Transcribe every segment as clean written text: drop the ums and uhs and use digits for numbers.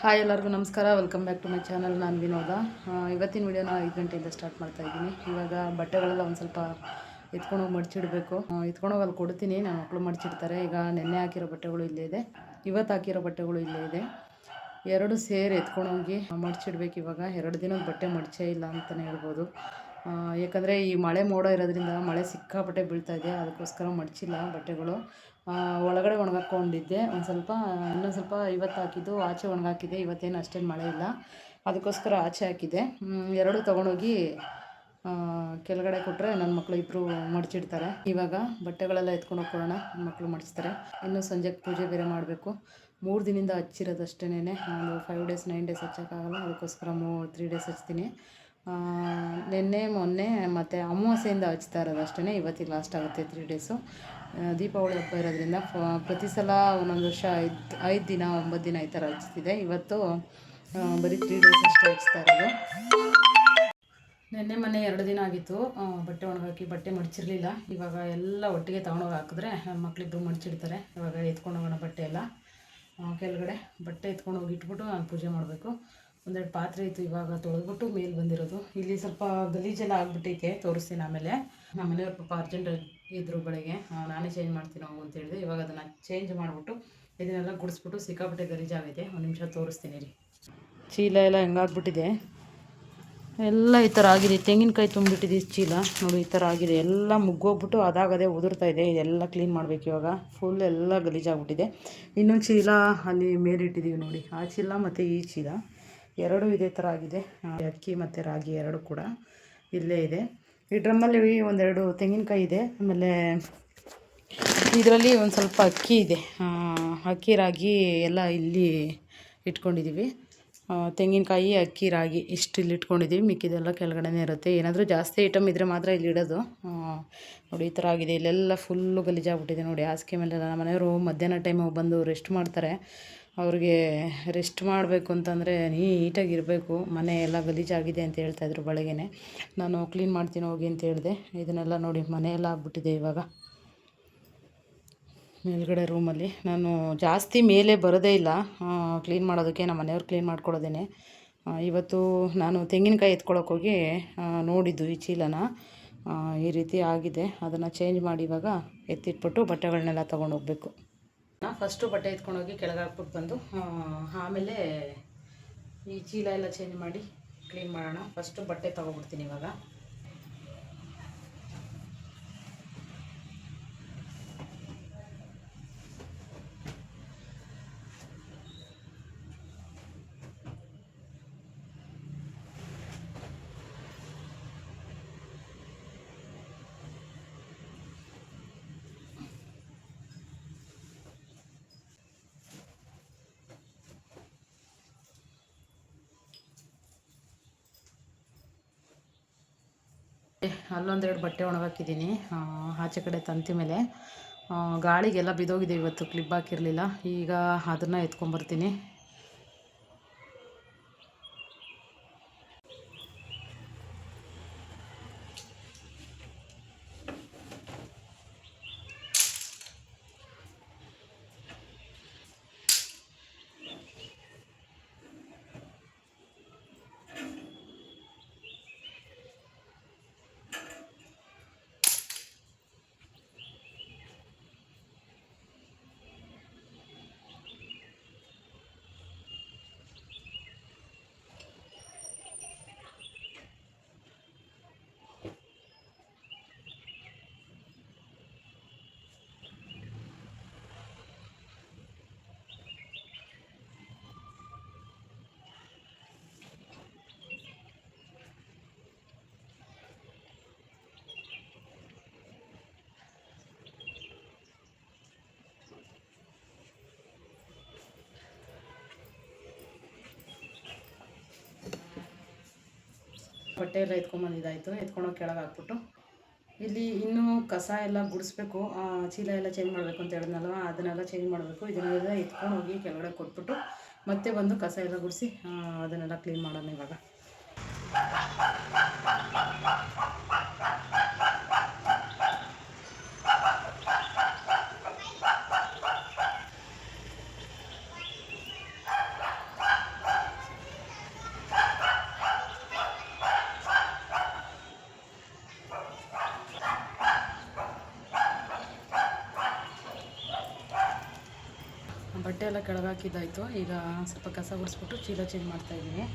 Hi ಎಲ್ಲರಿಗೂ ನಮಸ್ಕಾರ. Welcome back to my channel. ನಾನು ವಿನೋದ. ಇವತ್ತಿನ ವೀಡಿಯೋನ 5 ಗಂಟೆಯಿಂದ ಸ್ಟಾರ್ಟ್ ಮಾಡ್ತಾಯಿದ್ದೀನಿ. ಇವಾಗ ಬಟ್ಟೆಗಳೆಲ್ಲ ಒಂದು ಸ್ವಲ್ಪ ಎತ್ಕೊಂಡೋಗಿ ಮಡಚಿಡಬೇಕು. ಎತ್ಕೊಂಡೋಗಿ ಅಲ್ಲಿ ಕೊಡ್ತೀನಿ, ನನ್ನ ಮಕ್ಕಳು ಮಡಚಿಡ್ತಾರೆ. ಈಗ ನೆನ್ನೆ ಹಾಕಿರೋ ಬಟ್ಟೆಗಳು ಇಲ್ಲೇ ಇದೆ, ಇವತ್ತು ಹಾಕಿರೋ ಬಟ್ಟೆಗಳು ಇಲ್ಲೇ ಇದೆ. ಎರಡು ಸೇರಿ ಎತ್ಕೊಂಡೋಗಿ ಮಡಚಿಡ್ಬೇಕು. ಇವಾಗ 2 ದಿನದ ಬಟ್ಟೆ ಮಡಚೇ ಇಲ್ಲ ಅಂತಲೇ ಹೇಳ್ಬೋದು. ಯಾಕಂದರೆ ಈ ಮಳೆ ಮೋಡ ಇರೋದ್ರಿಂದ ಮಳೆ ಸಿಕ್ಕಾಪಟ್ಟೆ ಬೀಳ್ತಾಯಿದೆ, ಅದಕ್ಕೋಸ್ಕರ ಮಡಚಿಲ್ಲ ಬಟ್ಟೆಗಳು. ಒಳಗಡೆ ಒಣಗಾಕೊಂಡಿದ್ದೆ ಒಂದು ಸ್ವಲ್ಪ, ಇನ್ನೊಂದು ಸ್ವಲ್ಪ ಇವತ್ತು ಹಾಕಿದ್ದು ಆಚೆ ಒಣಗಾಕಿದ್ದೆ. ಇವತ್ತೇನು ಅಷ್ಟೇನು ಮಳೆ ಇಲ್ಲ, ಅದಕ್ಕೋಸ್ಕರ ಆಚೆ ಹಾಕಿದ್ದೆ. ಎರಡು ತೊಗೊಂಡೋಗಿ ಕೆಳಗಡೆ ಕೊಟ್ಟರೆ ನನ್ನ ಮಕ್ಕಳು ಇಬ್ಬರು ಮಡಚಿಡ್ತಾರೆ. ಇವಾಗ ಬಟ್ಟೆಗಳೆಲ್ಲ ಎತ್ಕೊಂಡು ಹೋಗ್ಕೊಳ್ಳೋಣ, ನನ್ನ ಮಕ್ಕಳು ಮಡಚ್ತಾರೆ. ಇನ್ನೂ ಸಂಜೆಗೆ ಪೂಜೆ ಬೇರೆ ಮಾಡಬೇಕು. 3 ದಿನದಿಂದ ಹಚ್ಚಿರೋದಷ್ಟೇನೆ, ಒಂದು 5 ಡೇಸ್ 9 ಡೇಸ್ ಹಚ್ಚೋಕ್ಕಾಗಲ್ಲ, ಅದಕ್ಕೋಸ್ಕರ 3 ಡೇಸ್ ಹಚ್ತೀನಿ. ನಿನ್ನೆ ಮೊನ್ನೆ ಮತ್ತು ಅಮಾವಾಸ್ಯೆಯಿಂದ ಹಚ್ತಾ ಇರೋದು ಅಷ್ಟೇ. ಇವತ್ತಿಗೆ ಲಾಸ್ಟ್ ಆಗುತ್ತೆ 3 ಡೇಸು. ದೀಪಾವಳಿ ಹಬ್ಬ ಇರೋದ್ರಿಂದ ಪ್ರತಿ ಸಲ ಒಂದೊಂದು ವರ್ಷ 5 ದಿನ 9 ದಿನ ಈ ಥರ ಹಚ್ತಿದೆ. ಇವತ್ತು ಬರೀ 3 ಡೇಸ್ ಅಷ್ಟೇ ಹಚ್ತಾ ಇರೋದು. ನಿನ್ನೆ ಮೊನ್ನೆ 2 ದಿನ ಆಗಿತ್ತು ಬಟ್ಟೆ ಒಣಗಾಕಿ, ಬಟ್ಟೆ ಮಡಚಿರಲಿಲ್ಲ. ಇವಾಗ ಎಲ್ಲ ಒಟ್ಟಿಗೆ ತೊಗೊಂಡೋಗಿ ಹಾಕಿದ್ರೆ ನನ್ನ ಮಕ್ಕಳಿಬ್ಬರು ಮಡಚಿಡ್ತಾರೆ. ಇವಾಗ ಎತ್ಕೊಂಡು ಹೋಗೋಣ ಬಟ್ಟೆ ಎಲ್ಲ ಕೆಳಗಡೆ. ಬಟ್ಟೆ ಎತ್ಕೊಂಡು ಹೋಗಿ ಇಟ್ಬಿಟ್ಟು ನಾನು ಪೂಜೆ ಮಾಡಬೇಕು. ಒಂದೆರಡು ಪಾತ್ರೆ ಇತ್ತು, ಇವಾಗ ತೊಳೆದ್ಬಿಟ್ಟು ಮೇಲೆ ಬಂದಿರೋದು. ಇಲ್ಲಿ ಸ್ವಲ್ಪ ಗಲೀಜೆಲ್ಲ ಆಗಿಬಿಟ್ಟೈತೆ, ತೋರಿಸ್ತೀನಿ ಆಮೇಲೆ. ನಮ್ಮ ಮನೆಯವ್ರ ಪಾಪ ಅರ್ಜೆಂಟ್ ಇದ್ದರು ಬೆಳಗ್ಗೆ, ನಾನೇ ಚೇಂಜ್ ಮಾಡ್ತೀನಿ ಹೋಗು ಅಂತ ಹೇಳಿದೆ. ಇವಾಗ ಅದನ್ನು ಚೇಂಜ್ ಮಾಡಿಬಿಟ್ಟು ಇದನ್ನೆಲ್ಲ ಗುಡಿಸ್ಬಿಟ್ಟು ಸಿಕ್ಕಾಪಟ್ಟೆ ಗಲೀಜಾಗೈತೆ. ಒಂದು ನಿಮಿಷ ತೋರಿಸ್ತೀನಿ ರೀ. ಚೀಲ ಎಲ್ಲ ಹೆಂಗಾಗ್ಬಿಟ್ಟಿದೆ, ಎಲ್ಲ ಈ ಥರ ಆಗಿದೆ. ತೆಂಗಿನಕಾಯಿ ತುಂಬಿಟ್ಟಿದೆ ಚೀಲ ನೋಡಿ, ಈ ಥರ ಆಗಿದೆ. ಎಲ್ಲ ಮುಗ್ಗೋಗ್ಬಿಟ್ಟು ಅದಾಗದೇ ಉದುರ್ತಾ ಇದೆ. ಇದೆಲ್ಲ ಕ್ಲೀನ್ ಮಾಡಬೇಕು ಇವಾಗ. ಫುಲ್ ಎಲ್ಲ ಗಲೀಜಾಗ್ಬಿಟ್ಟಿದೆ. ಇನ್ನೊಂದು ಚೀಲ ಅಲ್ಲಿ ಮೇಲಿಟ್ಟಿದ್ದೀವಿ ನೋಡಿ, ಆ ಚೀಲ ಮತ್ತು ಈ ಚೀಲ ಎರಡೂ ಇದೇ ಥರ ಆಗಿದೆ. ಅಕ್ಕಿ ಮತ್ತು ರಾಗಿ ಎರಡು ಕೂಡ ಇಲ್ಲೇ ಇದೆ. ಈ ಡ್ರಮ್ಮಲ್ಲಿ ಒಂದೆರಡು ತೆಂಗಿನಕಾಯಿ ಇದೆ, ಆಮೇಲೆ ಇದರಲ್ಲಿ ಒಂದು ಸ್ವಲ್ಪ ಅಕ್ಕಿ ಇದೆ. ಅಕ್ಕಿ ರಾಗಿ ಎಲ್ಲ ಇಲ್ಲಿ ಇಟ್ಕೊಂಡಿದ್ದೀವಿ. ತೆಂಗಿನಕಾಯಿ ಅಕ್ಕಿ ರಾಗಿ ಇಷ್ಟು ಇಲ್ಲಿ ಇಟ್ಕೊಂಡಿದ್ದೀವಿ, ಮಿಕ್ಕಿದೆಲ್ಲ ಕೆಳಗಡೆನೇ ಇರುತ್ತೆ. ಏನಾದರೂ ಜಾಸ್ತಿ ಐಟಮ್ ಇದ್ದರೆ ಮಾತ್ರ ಇಲ್ಲಿ ಇಡೋದು. ನೋಡಿ ಈ ಥರ ಆಗಿದೆ. ಇಲ್ಲೆಲ್ಲ ಫುಲ್ಲು ಗಲೀಜಾಗ್ಬಿಟ್ಟಿದೆ ನೋಡಿ. ಹಾಸಿಗೆ ಮೇಲೆ ನಮ್ಮ ಮನೆಯವರು ಮಧ್ಯಾಹ್ನ ಟೈಮಿಗೆ ಬಂದು ರೆಸ್ಟ್ ಮಾಡ್ತಾರೆ. ಅವ್ರಿಗೆ ರೆಸ್ಟ್ ಮಾಡಬೇಕು ಅಂತಂದರೆ ನೀಟಾಗಿರಬೇಕು. ಮನೆ ಎಲ್ಲ ಗಲೀಜಾಗಿದೆ ಅಂತ ಹೇಳ್ತಾಯಿದ್ರು ಬೆಳಗ್ಗೆನೆ. ನಾನು ಕ್ಲೀನ್ ಮಾಡ್ತೀನಿ ಹೋಗಿ ಅಂತ ಹೇಳಿದೆ. ಇದನ್ನೆಲ್ಲ ನೋಡಿ ಮನೆಯೆಲ್ಲ ಆಗ್ಬಿಟ್ಟಿದೆ ಇವಾಗ. ಮೇಲ್ಗಡೆ ರೂಮಲ್ಲಿ ನಾನು ಜಾಸ್ತಿ ಮೇಲೆ ಬರೋದೇ ಇಲ್ಲ ಕ್ಲೀನ್ ಮಾಡೋದಕ್ಕೆ, ನಮ್ಮ ಮನೆಯವ್ರು ಕ್ಲೀನ್ ಮಾಡ್ಕೊಳ್ಳೋದೇನೆ. ಇವತ್ತು ನಾನು ತೆಂಗಿನಕಾಯಿ ಎತ್ಕೊಳ್ಳೋಕೆ ಹೋಗಿ ನೋಡಿದ್ದು ಈ ಚೀಲನ, ಈ ರೀತಿ ಆಗಿದೆ. ಅದನ್ನು ಚೇಂಜ್ ಮಾಡಿ ಇವಾಗ ಎತ್ತಿಟ್ಬಿಟ್ಟು ಬಟ್ಟೆಗಳನ್ನೆಲ್ಲ ತೊಗೊಂಡೋಗ್ಬೇಕು. ಫಸ್ಟು ಬಟ್ಟೆ ಎತ್ಕೊಂಡೋಗಿ ಕೆಳಗೆ ಹಾಕ್ಬಿಟ್ಟು ಬಂದು ಆಮೇಲೆ ಈ ಚೀಲ ಎಲ್ಲ ಚೇಂಜ್ ಮಾಡಿ ಕ್ಲೀನ್ ಮಾಡೋಣ. ಫಸ್ಟು ಬಟ್ಟೆ ತೊಗೊಬಿಡ್ತೀನಿ ಇವಾಗ. ಅಲ್ಲೊಂದೆರಡು ಬಟ್ಟೆ ಒಣಗಾಕಿದ್ದೀನಿ ಆಚೆ ಕಡೆ ತಂತಿ ಮೇಲೆ. ಗಾಳಿಗೆಲ್ಲ ಬಿದ್ದೋಗಿದೆ, ಇವತ್ತು ಕ್ಲಿಪ್ ಹಾಕಿರಲಿಲ್ಲ. ಈಗ ಅದನ್ನು ಎತ್ಕೊಂಬರ್ತೀನಿ. ಬಟ್ಟೆ ಎಲ್ಲ ಎತ್ಕೊಂಬಂದಿದ್ದಾಯಿತು. ಎತ್ಕೊಂಡೋಗಿ ಕೆಳಗೆ ಹಾಕ್ಬಿಟ್ಟು ಇಲ್ಲಿ ಇನ್ನೂ ಕಸ ಎಲ್ಲ ಗುಡಿಸ್ಬೇಕು. ಚೀಲ ಎಲ್ಲ ಚೇಂಜ್ ಮಾಡಬೇಕು ಅಂತ ಹೇಳಿದ್ನಲ್ವ, ಅದನ್ನೆಲ್ಲ ಚೇಂಜ್ ಮಾಡಬೇಕು. ಇದನ್ನೆಲ್ಲ ಎತ್ಕೊಂಡೋಗಿ ಕೆಳಗಡೆ ಕೊಟ್ಬಿಟ್ಟು ಮತ್ತೆ ಬಂದು ಕಸ ಎಲ್ಲ ಗುಡಿಸಿ ಅದನ್ನೆಲ್ಲ ಕ್ಲೀನ್ ಮಾಡೋಣ ಇವಾಗ. ಎಲ್ಲ ಕೆಳಗಾಕಿದ್ದಾಯಿತು. ಈಗ ಸ್ವಲ್ಪ ಕಸ ಗುಡಿಸ್ಬಿಟ್ಟು ಚೀಲ ಚೇಂಜ್ ಮಾಡ್ತಾಯಿದ್ದೀನಿ.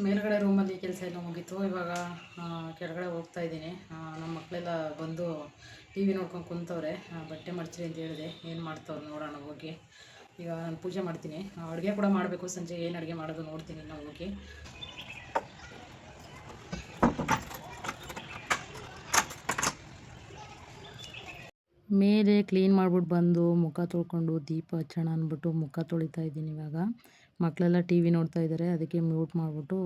ಮೇಲ್ಗಡೆ ರೂಮಲ್ಲಿ ಕೆಲಸ ಎಲ್ಲ ಮುಗೀತು. ಇವಾಗ ಕೆಳಗಡೆ ಹೋಗ್ತಾ ಇದ್ದೀನಿ. ನಮ್ಮ ಮಕ್ಕಳೆಲ್ಲ ಬಂದು ಟಿ ವಿ ನೋಡ್ಕೊಂಡು ಕುಂತವ್ರೆ. ಬಟ್ಟೆ ಮಡ್ಚಿರಿ ಅಂತ ಹೇಳಿದೆ, ಏನು ಮಾಡ್ತವ್ರು ನೋಡೋಣ ಹೋಗಿ. ಈಗ ನಾನು ಪೂಜೆ ಮಾಡ್ತೀನಿ, ಅಡುಗೆ ಕೂಡ ಮಾಡಬೇಕು. ಸಂಜೆ ಏನು ಅಡುಗೆ ಮಾಡೋದು ನೋಡ್ತೀನಿ ನಾವು ಹೋಗಿ. ಮೇಲೆ ಕ್ಲೀನ್ ಮಾಡ್ಬಿಟ್ಟು ಬಂದು ಮುಖ ತೊಳ್ಕೊಂಡು ದೀಪ ಹಚ್ಚೋಣ ಅಂದ್ಬಿಟ್ಟು ಮುಖ ತೊಳಿತಾ ಇದ್ದೀನಿ. ಇವಾಗ ಮಕ್ಕಳೆಲ್ಲ ಟಿ ವಿ ನೋಡ್ತಾ ಇದ್ದಾರೆ, ಅದಕ್ಕೆ ಮ್ಯೂಟ್ ಮಾಡಿಬಿಟ್ಟು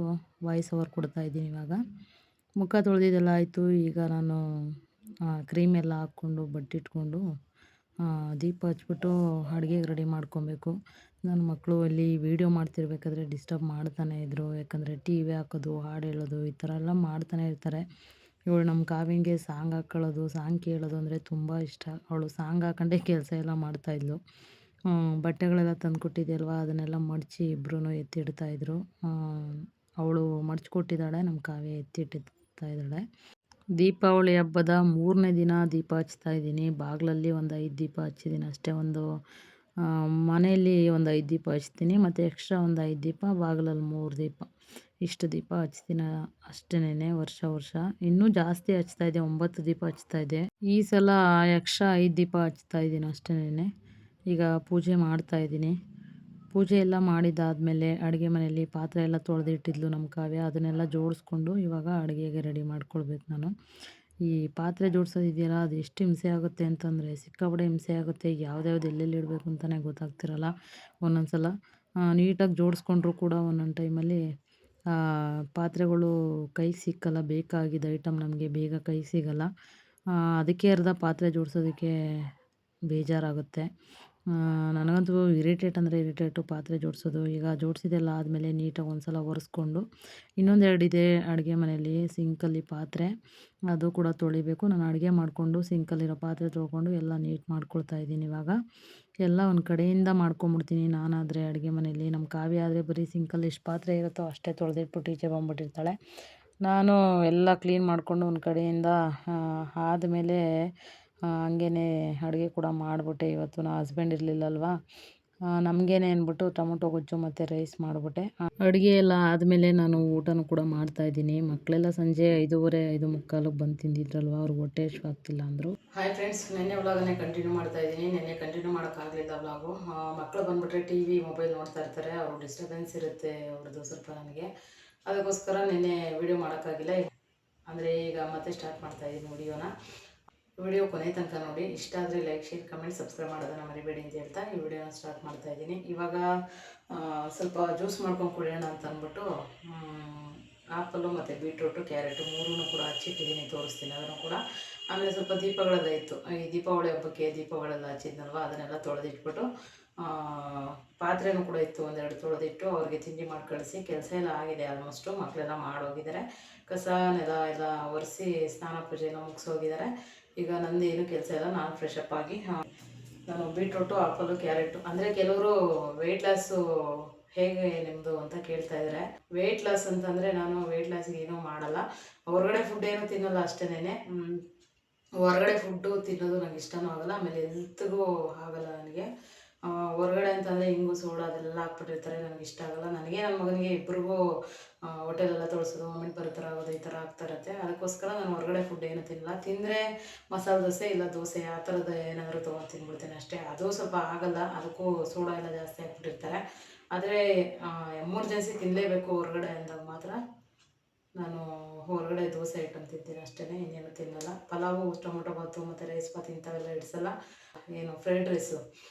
ವಾಯ್ಸ್ ಓವರ್ ಕೊಡ್ತಾ ಇದ್ದೀನಿ. ಇವಾಗ ಮುಖ ತೊಳೆದಿದ್ದೆಲ್ಲ ಆಯಿತು. ಈಗ ನಾನು ಕ್ರೀಮ್ ಎಲ್ಲ ಹಾಕ್ಕೊಂಡು ಬಟ್ಟೆ ಇಟ್ಕೊಂಡು ದೀಪ ಹಚ್ಬಿಟ್ಟು ಅಡುಗೆಗೆ ರೆಡಿ ಮಾಡ್ಕೊಬೇಕು. ನನ್ನ ಮಕ್ಕಳು ಅಲ್ಲಿ ವೀಡಿಯೋ ಮಾಡ್ತಿರ್ಬೇಕಾದ್ರೆ ಡಿಸ್ಟರ್ಬ್ ಮಾಡ್ತಾನೆ ಇದ್ದರು. ಯಾಕಂದರೆ ಟಿ ವಿ ಹಾಕೋದು, ಹಾಡು ಹೇಳೋದು ಈ ಥರ ಎಲ್ಲ ಮಾಡ್ತಾನೆ ಇರ್ತಾರೆ. ಇವಳು ನಮ್ಮ ಕಾವ್ಯಂಗೆ ಸಾಂಗ್ ಹಾಕ್ಕೊಳ್ಳೋದು, ಸಾಂಗ್ ಕೇಳೋದು ಅಂದರೆ ತುಂಬ ಇಷ್ಟ. ಅವಳು ಸಾಂಗ್ ಹಾಕೊಂಡೇ ಕೆಲಸ ಎಲ್ಲ ಮಾಡ್ತಾಯಿದ್ಲು. ಬಟ್ಟೆಗಳೆಲ್ಲ ತಂದು ಕೊಟ್ಟಿದ್ದೆಯಲ್ವ, ಅದನ್ನೆಲ್ಲ ಮಡಚಿ ಇಬ್ಬರೂ ಎತ್ತಿಡ್ತಾಯಿದ್ರು. ಅವಳು ಮಡಚ್ಕೊಟ್ಟಿದ್ದಾಳೆ, ನಮ್ಮ ಕಾವ್ಯ ಎತ್ತಿಟ್ಟಿರ್ತಾ ಇದ್ದಾಳೆ. ದೀಪಾವಳಿ ಹಬ್ಬದ 3ನೇ ದಿನ ದೀಪ ಹಚ್ತಾ ಇದ್ದೀನಿ. ಬಾಗಿಲಲ್ಲಿ ಒಂದು 5 ದೀಪ ಹಚ್ಚಿದ್ದೀನಿ ಅಷ್ಟೇ. ಒಂದು ಮನೆಯಲ್ಲಿ ಒಂದು 5 ದೀಪ ಹಚ್ತೀನಿ, ಮತ್ತು ಎಕ್ಸ್ಟ್ರಾ ಒಂದು 5 ದೀಪ, ಬಾಗಿಲಲ್ಲಿ 3 ದೀಪ, ಇಷ್ಟು ದೀಪ ಹಚ್ತೀನಿ ಅಷ್ಟೇನೆ. ವರ್ಷ ಇನ್ನೂ ಜಾಸ್ತಿ ಹಚ್ತಾಯಿದ್ದೆ, 9 ದೀಪ ಹಚ್ತಾಯಿದ್ದೆ. ಈ ಸಲ ಎಕ್ಸ್ಟ್ರಾ 5 ದೀಪ ಹಚ್ತಾ ಇದ್ದೀನಿ ಅಷ್ಟೇನೆ. ಈಗ ಪೂಜೆ ಮಾಡ್ತಾಯಿದ್ದೀನಿ. ಪೂಜೆ ಎಲ್ಲ ಮಾಡಿದ್ದಾದಮೇಲೆ ಅಡುಗೆ ಮನೆಯಲ್ಲಿ ಪಾತ್ರೆ ಎಲ್ಲ ತೊಳೆದಿಟ್ಟಿದ್ಲು ನಮ್ಮ ಕಾವ್ಯ, ಅದನ್ನೆಲ್ಲ ಜೋಡಿಸ್ಕೊಂಡು ಇವಾಗ ಅಡುಗೆಗೆ ರೆಡಿ ಮಾಡ್ಕೊಳ್ಬೇಕು ನಾನು. ಈ ಪಾತ್ರೆ ಜೋಡಿಸೋದಿದೆಯಲ್ಲ, ಅದು ಎಷ್ಟು ಹಿಂಸೆ ಆಗುತ್ತೆ ಅಂತಂದರೆ ಸಿಕ್ಕಾಪಟ್ಟೆ ಹಿಂಸೆ ಆಗುತ್ತೆ. ಯಾವ್ದ್ಯಾವ್ದು ಎಲ್ಲೆಲ್ಲಿ ಇಡಬೇಕು ಅಂತಲೇ ಗೊತ್ತಾಗ್ತಿರಲ್ಲ. ಒಂದೊಂದು ಸಲ ನೀಟಾಗಿ ಜೋಡಿಸ್ಕೊಂಡ್ರು ಕೂಡ ಒಂದೊಂದು ಟೈಮಲ್ಲಿ ಪಾತ್ರೆಗಳು ಕೈಗೆ ಸಿಕ್ಕಲ್ಲ. ಬೇಕಾಗಿದ್ದ ಐಟಮ್ ನಮಗೆ ಬೇಗ ಕೈಗೆ ಸಿಗಲ್ಲ. ಅದಕ್ಕೆ ಅರ್ಧ ಪಾತ್ರೆ ಜೋಡಿಸೋದಕ್ಕೆ ಬೇಜಾರಾಗುತ್ತೆ. ನನಗಂತೂ ಇರಿಟೇಟ್ ಅಂದರೆ ಇರಿಟೇಟು ಪಾತ್ರೆ ಜೋಡಿಸೋದು. ಈಗ ಜೋಡಿಸಿದೆಲ್ಲ ಆದಮೇಲೆ ನೀಟಾಗಿ ಒಂದು ಸಲ ಒರೆಸ್ಕೊಂಡು ಇನ್ನೊಂದೆರಡು ಇದೆ ಅಡುಗೆ ಮನೆಯಲ್ಲಿ ಸಿಂಕಲ್ಲಿ ಪಾತ್ರೆ, ಅದು ಕೂಡ ತೊಳಿಬೇಕು. ನಾನು ಅಡುಗೆ ಮಾಡಿಕೊಂಡು ಸಿಂಕಲ್ಲಿರೋ ಪಾತ್ರೆ ತೊಳ್ಕೊಂಡು ಎಲ್ಲ ನೀಟ್ ಮಾಡ್ಕೊಳ್ತಾ ಇದ್ದೀನಿ ಇವಾಗ. ಎಲ್ಲ ಒಂದು ಕಡೆಯಿಂದ ಮಾಡ್ಕೊಂಬಿಡ್ತೀನಿ ನಾನಾದರೆ ಅಡುಗೆ ಮನೆಯಲ್ಲಿ. ನಮ್ಮ ಕಾವ್ಯ ಆದರೆ ಬರೀ ಸಿಂಕಲ್ಲಿ ಎಷ್ಟು ಪಾತ್ರೆ ಇರುತ್ತೋ ಅಷ್ಟೇ ತೊಳೆದಿಟ್ಬಿಟ್ಟು ಈಚೆ ಬಂದುಬಿಟ್ಟಿರ್ತಾಳೆ. ನಾನು ಎಲ್ಲ ಕ್ಲೀನ್ ಮಾಡಿಕೊಂಡು ಒಂದು ಕಡೆಯಿಂದ ಆದಮೇಲೆ ಹಂಗೇ ಅಡುಗೆ ಕೂಡ ಮಾಡಿಬಿಟ್ಟೆ. ಇವತ್ತು ನಮ್ಮ ಹಸ್ಬೆಂಡ್ ಇರಲಿಲ್ಲಲ್ವ, ನಮಗೇನೆ ಅಂದ್ಬಿಟ್ಟು ಟೊಮೊಟೊ ಗೊಜ್ಜು ಮತ್ತು ರೈಸ್ ಮಾಡಿಬಿಟ್ಟೆ. ಅಡುಗೆ ಎಲ್ಲ ಆದಮೇಲೆ ನಾನು ಊಟನೂ ಕೂಡ ಮಾಡ್ತಾಯಿದ್ದೀನಿ. ಮಕ್ಕಳೆಲ್ಲ ಸಂಜೆ 5:30 5:45 ಬಂದು ತಿಂದಿದ್ರಲ್ವ, ಅವ್ರಿಗೆ ಹೊಟ್ಟೆ ಹಶ್ವಾಗ್ತಿಲ್ಲ ಅಂದರು. ಹಾಯ್ ಫ್ರೆಂಡ್ಸ್, ನೆನ್ನೆ ವ್ಲಾಗನ್ನೇ ಕಂಟಿನ್ಯೂ ಮಾಡ್ತಾಯಿದ್ದೀನಿ. ನೆನ್ನೆ ಕಂಟಿನ್ಯೂ ಮಾಡೋಕ್ಕಾಗಲಿಲ್ಲ ವ್ಲಾಗು. ಮಕ್ಕಳು ಬಂದುಬಿಟ್ರೆ TV ಮೊಬೈಲ್ ನೋಡ್ತಾ ಇರ್ತಾರೆ, ಅವರು ಡಿಸ್ಟರ್ಬೆನ್ಸ್ ಇರುತ್ತೆ ಅವ್ರದ್ದು ಸ್ವಲ್ಪ ನನಗೆ. ಅದಕ್ಕೋಸ್ಕರ ನೆನ್ನೆ ವಿಡಿಯೋ ಮಾಡೋಕ್ಕಾಗಿಲ್ಲ. ಅಂದರೆ ಈಗ ಮತ್ತೆ ಸ್ಟಾರ್ಟ್ ಮಾಡ್ತಾಯಿದ್ದೀನಿ ವಿಡಿಯೋ ಕೊನೆ ತನಕ ನೋಡಿ. ಇಷ್ಟ ಆದರೆ ಲೈಕ್, ಶೇರ್, ಕಮೆಂಟ್, ಸಬ್ಸ್ಕ್ರೈಬ್ ಮಾಡೋದನ್ನು ಮರಿಬೇಡಿ ಅಂತ ಹೇಳ್ತಾ ಈ ವಿಡಿಯೋನ ಸ್ಟಾರ್ಟ್ ಮಾಡ್ತಾಯಿದ್ದೀನಿ. ಇವಾಗ ಸ್ವಲ್ಪ ಜ್ಯೂಸ್ ಮಾಡ್ಕೊಂಡು ಕುಡಿಯೋಣ ಅಂತ ಅಂದ್ಬಿಟ್ಟು ಆ್ಯಪಲ್ಲು ಮತ್ತು ಬೀಟ್ರೂಟು, ಕ್ಯಾರೆಟು ಮೂರೂ ಕೂಡ ಹಚ್ಚಿಟ್ಟಿದ್ದೀನಿ, ತೋರಿಸ್ತೀನಿ ಅದನ್ನು ಕೂಡ. ಆಮೇಲೆ ಸ್ವಲ್ಪ ದೀಪಗಳೆಲ್ಲ ಇತ್ತು, ಈ ದೀಪಾವಳಿ ಹಬ್ಬಕ್ಕೆ ದೀಪಗಳೆಲ್ಲ ಹಚ್ಚಿದ್ನಲ್ವ, ಅದನ್ನೆಲ್ಲ ತೊಳೆದಿಟ್ಬಿಟ್ಟು ಪಾತ್ರೆನೂ ಕೂಡ ಇತ್ತು, ಒಂದೆರಡು ತೊಳೆದಿಟ್ಟು ಅವ್ರಿಗೆ ತಿಂಡಿ ಮಾಡಿ ಕಳಿಸಿ. ಕೆಲಸ ಎಲ್ಲ ಆಗಿದೆ ಆಲ್ಮೋಸ್ಟು, ಮಕ್ಕಳೆಲ್ಲ ಮಾಡೋಗಿದ್ದಾರೆ. ಕಸ ನೆಲ ಎಲ್ಲ ಒರೆಸಿ ಸ್ನಾನ ಪೂಜೆ ಎಲ್ಲ ಮುಗಿಸೋಗಿದ್ದಾರೆ. ಈಗ ನಂದು ಏನು ಕೆಲಸ ಇಲ್ಲ, ನಾನು ಫ್ರೆಶ್ ಅಪ್ ಆಗಿ ನಾನು ಬೀಟ್ರೂಟು, ಆ್ಯಪಲ್ಲು, ಕ್ಯಾರೆಟು. ಅಂದರೆ ಕೆಲವರು ವೆಯ್ಟ್ ಲಾಸು ಹೇಗೆ ನಿಮ್ಮದು ಅಂತ ಕೇಳ್ತಾ ಇದ್ದಾರೆ. ವೆಯ್ಟ್ ಲಾಸ್ ಅಂತಂದರೆ ನಾನು ವೆಯ್ಟ್ ಲಾಸ್ಗೆ ಏನೂ ಮಾಡಲ್ಲ, ಹೊರಗಡೆ ಫುಡ್ ಏನೂ ತಿನ್ನಲ್ಲ ಅಷ್ಟೇನೆ. ಹೊರಗಡೆ ಫುಡ್ಡು ತಿನ್ನೋದು ನನಗೆ ಇಷ್ಟನೂ ಆಗಲ್ಲ, ಆಮೇಲೆ ಹೆಲ್ತ್ಗೂ ಆಗಲ್ಲ ನನಗೆ. ಹೊರಗಡೆ ಅಂತಂದರೆ ಹಿಂಗು ಸೋಡಾ ಅದೆಲ್ಲ ಹಾಕ್ಬಿಟ್ಟಿರ್ತಾರೆ, ನನಗೆ ಇಷ್ಟ ಆಗಲ್ಲ. ನನಗೆ ನನ್ನ ಮಗನಿಗೆ ಇಬ್ಬರಿಗೂ ಹೋಟೆಲೆಲ್ಲ ತೋರಿಸೋದು, ವಾಮಿಟ್ ಬರೋ ಥರ ಆಗೋದು, ಈ ಥರ ಆಗ್ತಾ ಇರುತ್ತೆ. ಅದಕ್ಕೋಸ್ಕರ ನಾನು ಹೊರಗಡೆ ಫುಡ್ ಏನು ತಿನ್ನಲ್ಲ. ತಿಂದರೆ ಮಸಾಲೆ ದೋಸೆ ಇಲ್ಲ ದೋಸೆ ಆ ಥರದ್ದು ಏನಾದರೂ ತೊಗೊಂಡು ತಿಂದ್ಬಿಡ್ತೇನೆ ಅಷ್ಟೇ. ಅದು ಸ್ವಲ್ಪ ಆಗಲ್ಲ, ಅದಕ್ಕೂ ಸೋಡಾ ಎಲ್ಲ ಜಾಸ್ತಿ ಹಾಕ್ಬಿಟ್ಟಿರ್ತಾರೆ. ಆದರೆ ಎಮರ್ಜೆನ್ಸಿ ತಿನ್ನಲೇಬೇಕು ಹೊರಗಡೆ ಅಂದಾಗ ಮಾತ್ರ ನಾನು ಹೊರಗಡೆ ದೋಸೆ ಐಟಮ್ ತಿಂತೀನಿ ಅಷ್ಟೇ, ಇನ್ನೇನು ತಿನ್ನಲ್ಲ. ಪಲಾವು, ಟೊಮೊಟೊ ಬಾತು ಮತ್ತು ರೈಸ್ ಬಾತ್ ಇಂಥವೆಲ್ಲ ಇಡಿಸಲ್ಲ. ಏನು ಫ್ರೈಡ್ ರೈಸು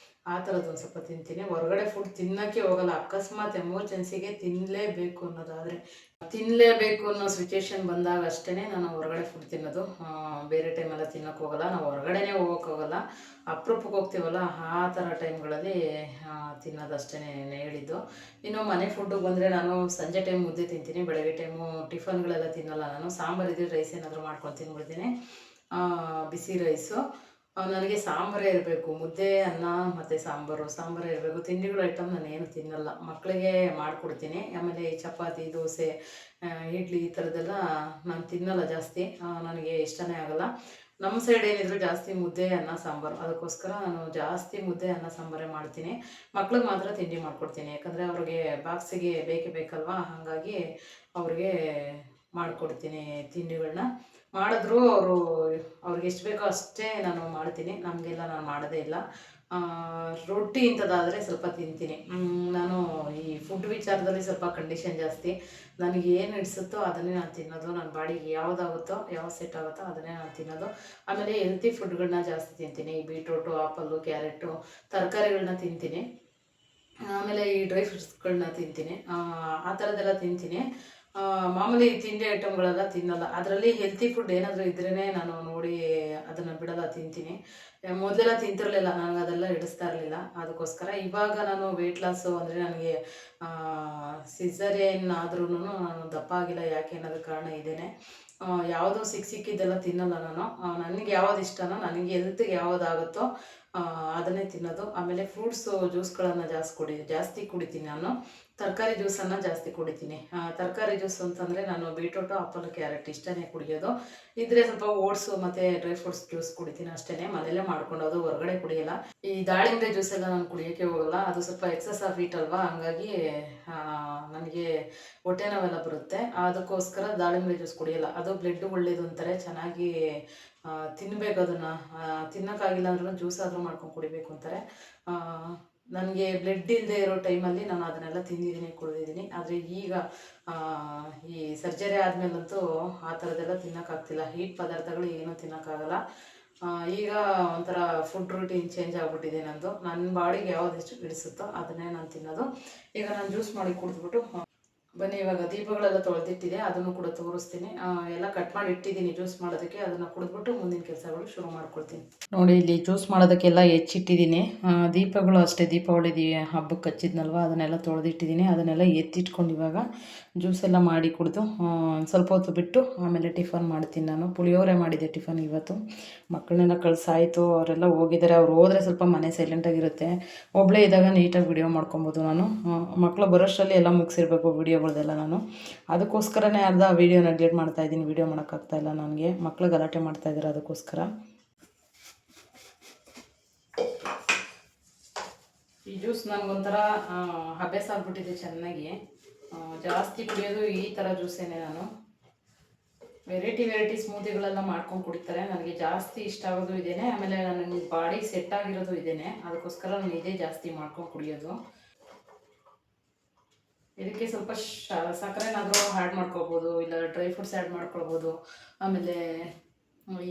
ಆ ಥರದ್ದು ಒಂದು ಸ್ವಲ್ಪ ತಿಂತೀನಿ. ಹೊರಗಡೆ ಫುಡ್ ತಿನ್ನೋಕ್ಕೆ ಹೋಗಲ್ಲ. ಅಕಸ್ಮಾತ್ ಎಮರ್ಜೆನ್ಸಿಗೆ ತಿನ್ನಲೇಬೇಕು ಅನ್ನೋ ಸಿಚುವೇಶನ್ ಬಂದಾಗ ಅಷ್ಟೇ ನಾನು ಹೊರಗಡೆ ಫುಡ್ ತಿನ್ನೋದು. ಬೇರೆ ಟೈಮೆಲ್ಲ ತಿನ್ನೋಕ್ಕೆ ಹೋಗಲ್ಲ, ನಾವು ಹೊರಗಡೆನೇ ಹೋಗೋಕ್ಕೋಗಲ್ಲ. ಅಪರೂಪಕ್ಕೆ ಹೋಗ್ತೀವಲ್ಲ, ಆ ಥರ ಟೈಮ್ಗಳಲ್ಲಿ ತಿನ್ನೋದು ಅಷ್ಟೇ ಹೇಳಿದ್ದು. ಇನ್ನು ಮನೆ ಫುಡ್ಡಿಗೆ ಬಂದರೆ ನಾನು ಸಂಜೆ ಟೈಮ್ ಮುದ್ದೆ ತಿಂತೀನಿ, ಬೆಳಗ್ಗೆ ಟೈಮು ಟಿಫನ್ಗಳೆಲ್ಲ ತಿನ್ನಲ್ಲ ನಾನು. ಸಾಂಬಾರು ಇದ್ದರೆ ರೈಸ್ ಏನಾದರೂ ಮಾಡ್ಕೊಂಡು ತಿಂದ್ಬಿಡ್ತೀನಿ, ಬಿಸಿ ರೈಸು. ನನಗೆ ಸಾಂಬಾರೇ ಇರಬೇಕು, ಮುದ್ದೆ ಅನ್ನ ಮತ್ತು ಸಾಂಬಾರೇ ಇರಬೇಕು. ತಿಂಡಿಗಳ ಐಟಮ್ ನಾನು ಏನು ತಿನ್ನಲ್ಲ, ಮಕ್ಕಳಿಗೆ ಮಾಡಿಕೊಡ್ತೀನಿ. ಆಮೇಲೆ ಚಪಾತಿ, ದೋಸೆ, ಇಡ್ಲಿ ಈ ಥರದ್ದೆಲ್ಲ ನಾನು ತಿನ್ನಲ್ಲ ಜಾಸ್ತಿ, ನನಗೆ ಇಷ್ಟನೇ ಆಗಲ್ಲ. ನಮ್ಮ ಸೈಡ್ ಏನಿದ್ರು ಜಾಸ್ತಿ ಮುದ್ದೆ ಅನ್ನ ಸಾಂಬಾರು, ಅದಕ್ಕೋಸ್ಕರ ನಾನು ಜಾಸ್ತಿ ಮುದ್ದೆ ಅನ್ನ ಸಾಂಬಾರೇ ಮಾಡ್ತೀನಿ. ಮಕ್ಳಿಗೆ ಮಾತ್ರ ತಿಂಡಿ ಮಾಡಿಕೊಡ್ತೀನಿ, ಯಾಕಂದರೆ ಅವ್ರಿಗೆ ಬಾಕ್ಸಿಗೆ ಬೇಕೇ ಬೇಕಲ್ವ, ಹಾಗಾಗಿ ಅವ್ರಿಗೆ ಮಾಡಿಕೊಡ್ತೀನಿ ತಿಂಡಿಗಳನ್ನ. ಮಾಡಿದ್ರು ಅವ್ರಿಗೆ ಎಷ್ಟು ಬೇಕೋ ಅಷ್ಟೇ ನಾನು ಮಾಡ್ತೀನಿ, ನಮಗೆಲ್ಲ ನಾನು ಮಾಡೋದೇ ಇಲ್ಲ. ರೊಟ್ಟಿ ಇಂಥದ್ದಾದರೆ ಸ್ವಲ್ಪ ತಿಂತೀನಿ. ನಾನು ಈ ಫುಡ್ ವಿಚಾರದಲ್ಲಿ ಸ್ವಲ್ಪ ಕಂಡೀಷನ್ ಜಾಸ್ತಿ. ನನಗೆ ಏನು ಹಿಡಿಸುತ್ತೋ ಅದನ್ನೇ ನಾನು ತಿನ್ನೋದು, ನನ್ನ ಬಾಡಿಗೆ ಯಾವುದಾಗುತ್ತೋ ಯಾವ ಸೆಟ್ ಆಗುತ್ತೋ ಅದನ್ನೇ ನಾನು ತಿನ್ನೋದು. ಆಮೇಲೆ ಹೆಲ್ತಿ ಫುಡ್ಗಳನ್ನ ಜಾಸ್ತಿ ತಿಂತೀನಿ, ಈ ಬೀಟ್ರೂಟು, ಆ್ಯಪಲ್ಲು, ಕ್ಯಾರೆಟು, ತರಕಾರಿಗಳನ್ನ ತಿಂತೀನಿ. ಆಮೇಲೆ ಈ ಡ್ರೈ ಫ್ರೂಟ್ಸ್ಗಳನ್ನ ತಿಂತೀನಿ, ಆ ಥರದ್ದೆಲ್ಲ ತಿಂತೀನಿ. ಮಾಮೂಲಿ ತಿಂಡಿ ಐಟಮ್ಗಳೆಲ್ಲ ತಿನ್ನಲ್ಲ. ಅದರಲ್ಲಿ ಹೆಲ್ತಿ ಫುಡ್ ಏನಾದರೂ ಇದ್ರೇ ನಾನು ನೋಡಿ ಅದನ್ನು ಬಿಡಲ್ಲ, ತಿಂತೀನಿ. ಮೊದಲೆಲ್ಲ ತಿಂತಿರಲಿಲ್ಲ, ನನಗೆ ಅದೆಲ್ಲ ಹಿಡಿಸ್ತಾ ಇರಲಿಲ್ಲ. ಅದಕ್ಕೋಸ್ಕರ ಇವಾಗ ನಾನು ವೆಯ್ಟ್ ಲಾಸು ಅಂದರೆ ನನಗೆ ಸಿಸರೇನ್ ಆದ್ರೂ ನಾನು ದಪ್ಪ ಆಗಿಲ್ಲ. ಯಾಕೆ ಅನ್ನೋದಕ್ಕೆ ಕಾರಣ ಇದೇನೆ. ಯಾವುದೋ ಸಿಕ್ಕಿದ್ದೆಲ್ಲ ತಿನ್ನಲ್ಲ ನಾನು. ನನಗೆ ಯಾವ್ದು ಇಷ್ಟನೋ, ನನಗೆ ಹೆಲ್ತ್ಗೆ ಯಾವುದಾಗುತ್ತೋ ಅದನ್ನೇ ತಿನ್ನೋದು. ಆಮೇಲೆ ಫ್ರೂಟ್ಸು ಜ್ಯೂಸ್ಗಳನ್ನು ಜಾಸ್ತಿ ಕುಡಿತೀನಿ ನಾನು. ತರಕಾರಿ ಜ್ಯೂಸನ್ನು ಜಾಸ್ತಿ ಕುಡಿತೀನಿ. ತರಕಾರಿ ಜ್ಯೂಸ್ ಅಂತಂದರೆ ನಾನು ಬೀಟ್ರೂಟು, ಆ್ಯಪಲ್, ಕ್ಯಾರೆಟ್ ಇಷ್ಟನೇ ಕುಡಿಯೋದು. ಇದ್ರೆ ಸ್ವಲ್ಪ ಓಟ್ಸು ಮತ್ತು ಡ್ರೈ ಫ್ರೂಟ್ಸ್ ಜ್ಯೂಸ್ ಕುಡಿತೀನಿ ಅಷ್ಟೇ, ಮನೆಯಲ್ಲೇ ಮಾಡ್ಕೊಂಡೋದು, ಹೊರಗಡೆ ಕುಡಿಯೋಲ್ಲ. ಈ ದಾಳಿಂಬೆ ಜ್ಯೂಸ್ ಎಲ್ಲ ನಾನು ಕುಡಿಯೋಕ್ಕೆ ಹೋಗಲ್ಲ, ಅದು ಸ್ವಲ್ಪ ಎಕ್ಸಸ್ ಆಫ್ ಹೀಟ್ ಅಲ್ವಾ, ಹಂಗಾಗಿ ನನಗೆ ಹೊಟ್ಟೆ ನೋವೆಲ್ಲ ಬರುತ್ತೆ. ಅದಕ್ಕೋಸ್ಕರ ದಾಳಿಂಬೆ ಜ್ಯೂಸ್ ಕುಡಿಯೋಲ್ಲ. ಅದು ಬ್ಲಡ್ ಒಳ್ಳೇದು ಅಂತಾರೆ, ಚೆನ್ನಾಗಿ ತಿನ್ನಬೇಕು ಅದನ್ನು. ತಿನ್ನೋಕ್ಕಾಗಿಲ್ಲ ಅಂದ್ರೂ ಜ್ಯೂಸ್ ಆದರೂ ಮಾಡ್ಕೊಂಡು ಕುಡಿಬೇಕು ಅಂತಾರೆ. ನನಗೆ ಬ್ಲಡ್ ಇಲ್ಲದೆ ಇರೋ ಟೈಮಲ್ಲಿ ನಾನು ಅದನ್ನೆಲ್ಲ ತಿಂದಿದ್ದೀನಿ, ಕುಡಿದಿದ್ದೀನಿ. ಆದರೆ ಈಗ ಈ ಸರ್ಜರಿ ಆದಮೇಲಂತೂ ಆ ಥರದ್ದೆಲ್ಲ ತಿನ್ನೋಕ್ಕಾಗ್ತಿಲ್ಲ, ಹೀಟ್ ಪದಾರ್ಥಗಳು ಏನೂ ತಿನ್ನೋಕ್ಕಾಗಲ್ಲ. ಈಗ ಒಂಥರ ಫುಡ್ ರೂಟೀನ್ ಚೇಂಜ್ ಆಗಿಬಿಟ್ಟಿದೆ ನಂದು. ನನ್ನ ಬಾಡಿಗೆ ಯಾವ್ದು ಎಷ್ಟು ಹಿಡಿಸುತ್ತೋ ಅದನ್ನೇ ನಾನು ತಿನ್ನೋದು. ಈಗ ನಾನು ಜ್ಯೂಸ್ ಮಾಡಿ ಕುಡಿದ್ಬಿಟ್ಟು ಬನ್ನಿ ಇವಾಗ ದೀಪಗಳೆಲ್ಲ ತೊಳೆದಿಟ್ಟಿದೆ, ಅದನ್ನು ಕೂಡ ತೋರಿಸ್ತೀನಿ. ಎಲ್ಲ ಕಟ್ ಮಾಡಿ ಇಟ್ಟಿದ್ದೀನಿ ಜ್ಯೂಸ್ ಮಾಡೋದಕ್ಕೆ. ಅದನ್ನು ಕುಡಿದ್ಬಿಟ್ಟು ಮುಂದಿನ ಕೆಲಸಗಳು ಶುರು ಮಾಡ್ಕೊಳ್ತೀನಿ. ನೋಡಿ, ಇಲ್ಲಿ ಜ್ಯೂಸ್ ಮಾಡೋದಕ್ಕೆಲ್ಲ ಹೆಚ್ಚಿಟ್ಟಿದ್ದೀನಿ. ದೀಪಗಳು ಅಷ್ಟೇ, ದೀಪಾವಳಿ ಹಬ್ಬಕ್ಕೆ ಹಚ್ಚಿದ್ನಲ್ವ, ಅದನ್ನೆಲ್ಲ ತೊಳೆದಿಟ್ಟಿದ್ದೀನಿ. ಅದನ್ನೆಲ್ಲ ಎತ್ತಿಟ್ಕೊಂಡು ಇವಾಗ ಜ್ಯೂಸ್ ಎಲ್ಲ ಮಾಡಿ ಕುಡಿದು ಸ್ವಲ್ಪ ಹೊತ್ತು ಬಿಟ್ಟು ಆಮೇಲೆ ಟಿಫನ್ ಮಾಡ್ತೀನಿ. ನಾನು ಪುಳಿಯೋಗರೆ ಮಾಡಿದ್ದೆ ಟಿಫನ್ ಇವತ್ತು. ಮಕ್ಕಳನ್ನೆಲ್ಲ ಕಳ್ಸಾಯಿತು, ಅವರೆಲ್ಲ ಹೋಗಿದ್ದಾರೆ. ಅವ್ರು ಹೋದರೆ ಸ್ವಲ್ಪ ಮನೆ ಸೈಲೆಂಟಾಗಿರುತ್ತೆ. ಒಬ್ಬಳೇ ಇದ್ದಾಗ ನೀಟಾಗಿ ವಿಡಿಯೋ ಮಾಡ್ಕೊಬೋದು. ನಾನು ಮಕ್ಕಳು ಬರೋಷ್ಟರಲ್ಲಿ ಎಲ್ಲ ಮುಗಿಸಿರ್ಬೇಕು ವಿಡಿಯೋಗಳದೆಲ್ಲ. ನಾನು ಅದಕ್ಕೋಸ್ಕರನೇ ಅರ್ಧ ವೀಡಿಯೋನ ಎಡಿಟ್ ಮಾಡ್ತಾಯಿದ್ದೀನಿ. ವೀಡಿಯೋ ಮಾಡೋಕ್ಕಾಗ್ತಾಯಿಲ್ಲ ನನಗೆ, ಮಕ್ಕಳು ಗಲಾಟೆ ಮಾಡ್ತಾಯಿದ್ದಾರೆ ಅದಕ್ಕೋಸ್ಕರ. ಈ ಜ್ಯೂಸ್ ನನಗೊಂಥರ ಅಭ್ಯಾಸ ಆಗ್ಬಿಟ್ಟಿದೆ ಚೆನ್ನಾಗಿ. ಜಾಸ್ತಿ ಕುಡಿಯೋದು ಈ ಥರ ಜ್ಯೂಸೇನೆ. ನಾನು ವೆರೈಟಿ ಸ್ಮೂದಿಗಳೆಲ್ಲ ಮಾಡ್ಕೊಂಡು ಕುಡಿತಾರೆ. ನನಗೆ ಜಾಸ್ತಿ ಇಷ್ಟ ಆಗೋದು ಇದೇನೆ. ಆಮೇಲೆ ನನಗೆ ಬಾಡಿ ಸೆಟ್ ಆಗಿರೋದು ಇದೇನೆ. ಅದಕ್ಕೋಸ್ಕರ ನಾನು ಇದೇ ಜಾಸ್ತಿ ಮಾಡ್ಕೊಂಡು ಕುಡಿಯೋದು. ಇದಕ್ಕೆ ಸ್ವಲ್ಪ ಸಕ್ಕರೆನಾದರೂ ಆ್ಯಡ್ ಮಾಡ್ಕೊಳ್ಬೋದು, ಇಲ್ಲ ಡ್ರೈ ಫ್ರೂಟ್ಸ್ ಆ್ಯಡ್ ಮಾಡ್ಕೊಳ್ಬೋದು. ಆಮೇಲೆ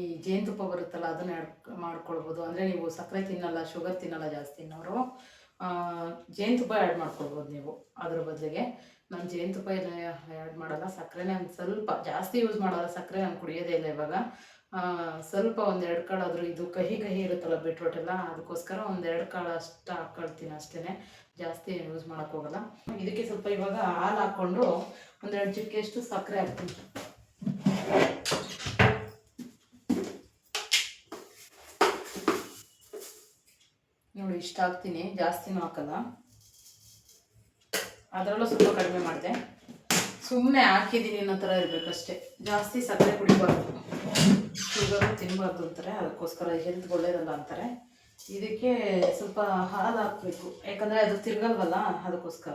ಈ ಜೇನುತುಪ್ಪ ಬರುತ್ತಲ್ಲ, ಅದನ್ನು ಆ್ಯಡ್ ಮಾಡ್ಕೊಳ್ಬೋದು. ಅಂದರೆ ನೀವು ಸಕ್ಕರೆ ತಿನ್ನಲ್ಲ, ಶುಗರ್ ತಿನ್ನಲ್ಲ ಜಾಸ್ತಿ ತಿನ್ನೋರು, ಜೇನುತುಪ್ಪ ಆ್ಯಡ್ ಮಾಡ್ಕೊಳ್ಬೋದು ನೀವು ಅದ್ರ ಬದಲಿಗೆ. ನಾನು ಜೇನುತುಪ್ಪ ಎಲ್ಲ ಆ್ಯಡ್ ಮಾಡಲ್ಲ, ಸಕ್ಕರೆನೇ ಒಂದು ಸ್ವಲ್ಪ ಜಾಸ್ತಿ ಯೂಸ್ ಮಾಡಲ್ಲ. ಸಕ್ಕರೆ ನಾನು ಕುಡಿಯೋದೇ ಇಲ್ಲ ಇವಾಗ. ಸ್ವಲ್ಪ 1-2 ಕಾಳಾದರೂ, ಇದು ಕಹಿ ಇರುತ್ತಲ್ಲ ಬೀಟ್ರೋಟ್ ಎಲ್ಲ, ಅದಕ್ಕೋಸ್ಕರ 1-2 ಕಾಳು ಅಷ್ಟು ಹಾಕ್ಕೊಳ್ತೀನಿ ಅಷ್ಟೇ. ಜಾಸ್ತಿ ಯೂಸ್ ಮಾಡೋಕ್ಕೋಗಲ್ಲ. ಇದಕ್ಕೆ ಸ್ವಲ್ಪ ಇವಾಗ ಹಾಲು ಹಾಕ್ಕೊಂಡು 1-2 ಚಿಟಿಕೆಯಷ್ಟು ಸಕ್ಕರೆ ಹಾಕ್ತೀನಿ. ನೋಡಿ, ಇಷ್ಟ ಹಾಕ್ತೀನಿ, ಜಾಸ್ತಿನೂ ಹಾಕಲ್ಲ. ಅದರಲ್ಲೂ ಸ್ವಲ್ಪ ಕಡಿಮೆ ಮಾಡಿದೆ, ಸುಮ್ಮನೆ ಹಾಕಿದ್ದೀನಿ ಅನ್ನೋ ಥರ ಇರಬೇಕಷ್ಟೇ. ಜಾಸ್ತಿ ಸಕ್ಕರೆ ಕುಡಿಬಾರ್ದು, ಶುಗರು ತಿನ್ನಬಾರ್ದು ಅಂತಾರೆ. ಅದಕ್ಕೋಸ್ಕರ ಹೆಲ್ತ್ಗೆ ಒಳ್ಳೇದಲ್ಲ ಅಂತಾರೆ. ಇದಕ್ಕೆ ಸ್ವಲ್ಪ ಹಾಲು ಹಾಕಬೇಕು, ಯಾಕಂದರೆ ಅದು ತಿರ್ಗಲ್ವಲ್ಲ, ಅದಕ್ಕೋಸ್ಕರ.